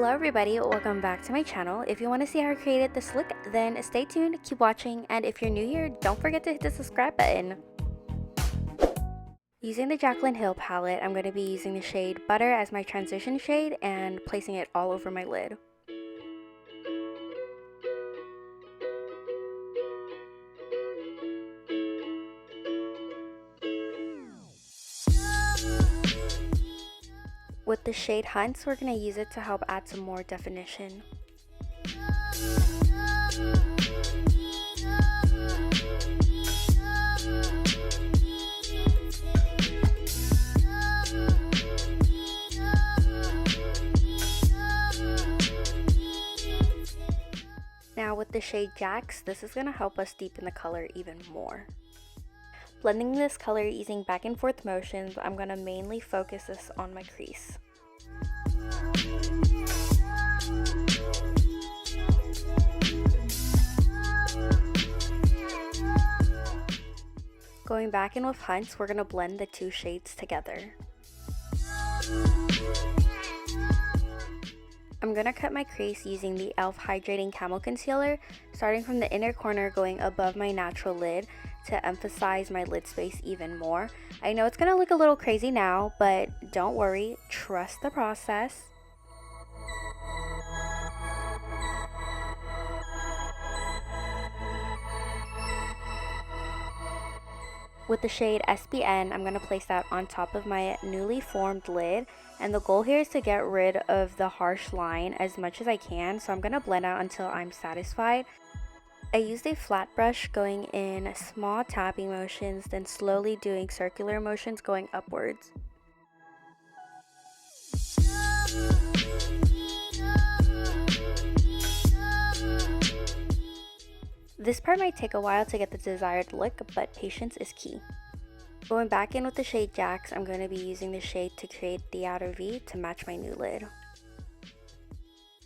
Hello everybody, welcome back to my channel. If you want to see how I created this look, then stay tuned, keep watching, and if you're new here, don't forget to hit the subscribe button. Using the Jaclyn Hill palette, I'm going to be using the shade Butter as my transition shade and placing it all over my lid. With the shade Hunts, we're going to use it to help add some more definition. Now with the shade Jax, this is going to help us deepen the color even more. Blending this color using back and forth motions, I'm going to mainly focus this on my crease. Going back in with Hunts, we're going to blend the two shades together. I'm going to cut my crease using the E.L.F Hydrating Camo Concealer, starting from the inner corner going above my natural lid to emphasize my lid space even more. I know it's going to look a little crazy now, but don't worry, trust the process. With the shade SBN, I'm going to place that on top of my newly formed lid, and the goal here is to get rid of the harsh line as much as I can, so I'm going to blend out until I'm satisfied. I used a flat brush going in small tapping motions, then slowly doing circular motions going upwards. This part might take a while to get the desired look, but patience is key. Going back in with the shade Jax, I'm going to be using the shade to create the outer V to match my new lid.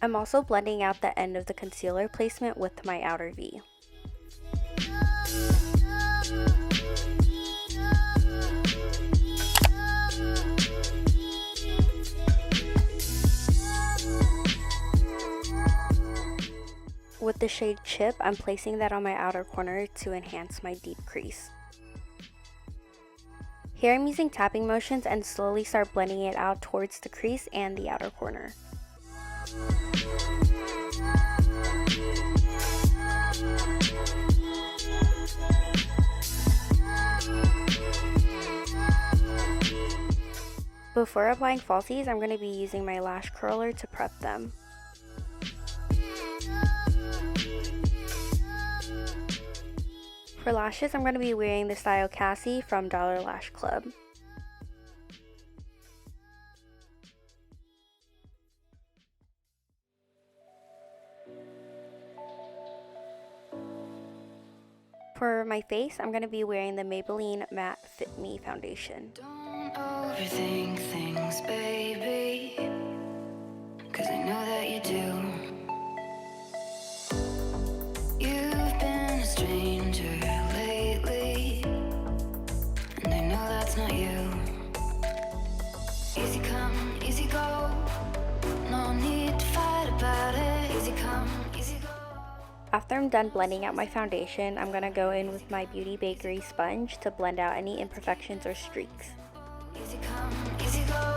I'm also blending out the end of the concealer placement with my outer V. With the shade Chip, I'm placing that on my outer corner to enhance my deep crease. Here I'm using tapping motions and slowly start blending it out towards the crease and the outer corner. Before applying falsies, I'm going to be using my lash curler to prep them. For lashes, I'm going to be wearing the style Cassie from Dollar Lash Club. For my face, I'm going to be wearing the Maybelline Fit Me foundation. Don't overthink things, baby, 'cause I know that you do. You've been a stranger lately, and I know that's not you. Easy come, easy go, no need to fight about it. Easy come, easy go. After I'm done blending out my foundation, I'm going to go in with my Beauty Bakery sponge to blend out any imperfections or streaks. Easy come, easy go.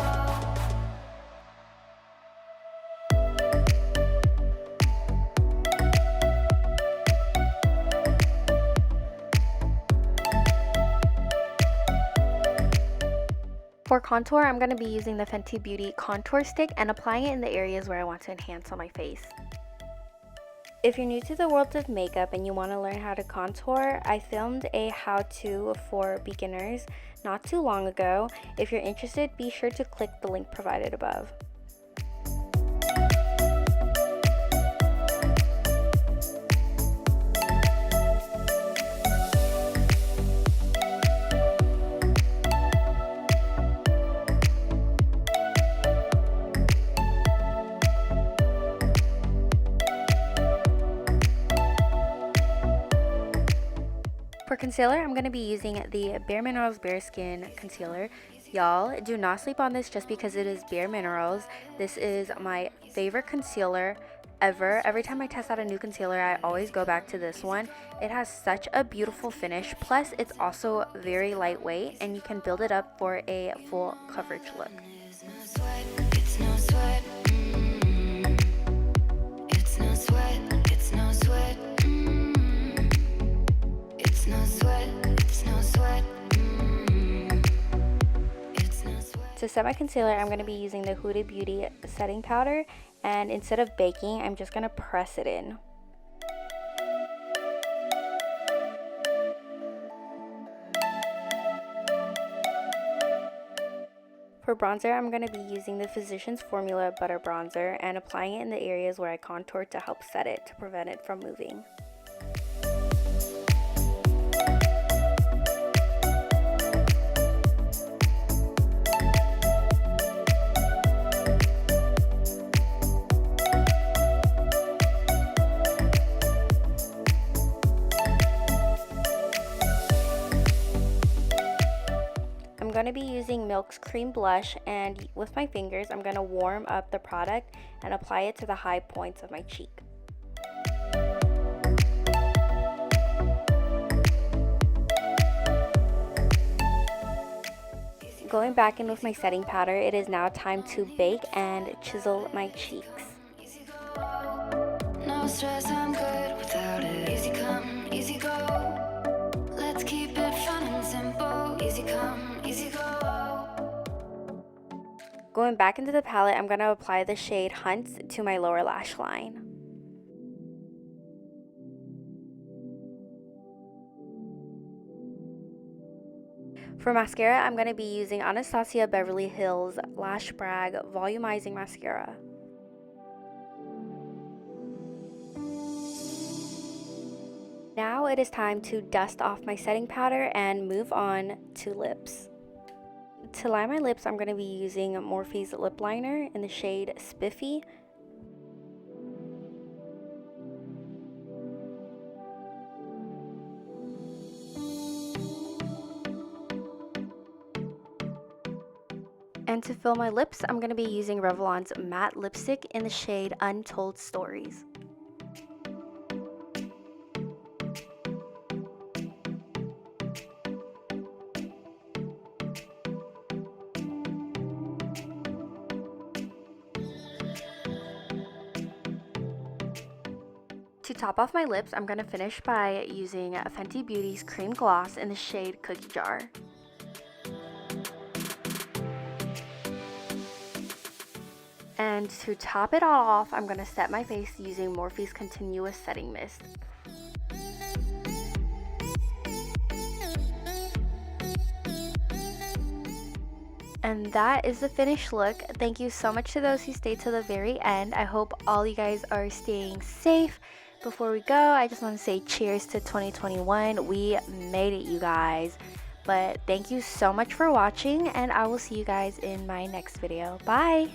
For contour, I'm going to be using the Fenty Beauty contour stick and applying it in the areas where I want to enhance on my face. If you're new to the world of makeup and you want to learn how to contour, I filmed a how-to for beginners not too long ago. If you're interested, be sure to click the link provided above. For concealer, I'm going to be using the BareMinerals Bare Skin Concealer. Y'all, do not sleep on this just because it is BareMinerals. This is my favorite concealer ever. Every time I test out a new concealer, I always go back to this one. It has such a beautiful finish, plus it's also very lightweight and you can build it up for a full coverage look. It's no sweat, it's no sweat. It's no sweat, it's no sweat. It's no sweat, it's no sweat. To set my concealer, I'm going to be using the Huda Beauty setting powder, and instead of baking, I'm just going to press it in. For bronzer, I'm going to be using the Physicians Formula Butter Bronzer and applying it in the areas where I contour to help set it to prevent it from moving. I'm going to be using Milk's Cream Blush, and with my fingers I'm going to warm up the product and apply it to the high points of my cheek. Going back in with my setting powder, it is now time to bake and chisel my cheeks. No stress, I'm good without it. Easy come, easy go. Let's keep it fun and simple. Easy come, easy go. Going back into the palette, I'm going to apply the shade Hunts to my lower lash line. For mascara, I'm going to be using Anastasia Beverly Hills Lash Brag Volumizing Mascara. Now it is time to dust off my setting powder and move on to lips. To line my lips, I'm going to be using Morphe's lip liner in the shade Spiffy. And to fill my lips, I'm going to be using Revlon's matte lipstick in the shade Untold Stories. To top off my lips, I'm going to finish by using Fenty Beauty's Cream Gloss in the shade Cookie Jar. And to top it all off, I'm going to set my face using Morphe's Continuous Setting Mist. And that is the finished look. Thank you so much to those who stayed to the very end. I hope all you guys are staying safe. Before we go, I just want to say cheers to 2021. We made it, you guys. But thank you so much for watching, and I will see you guys in my next video. Bye!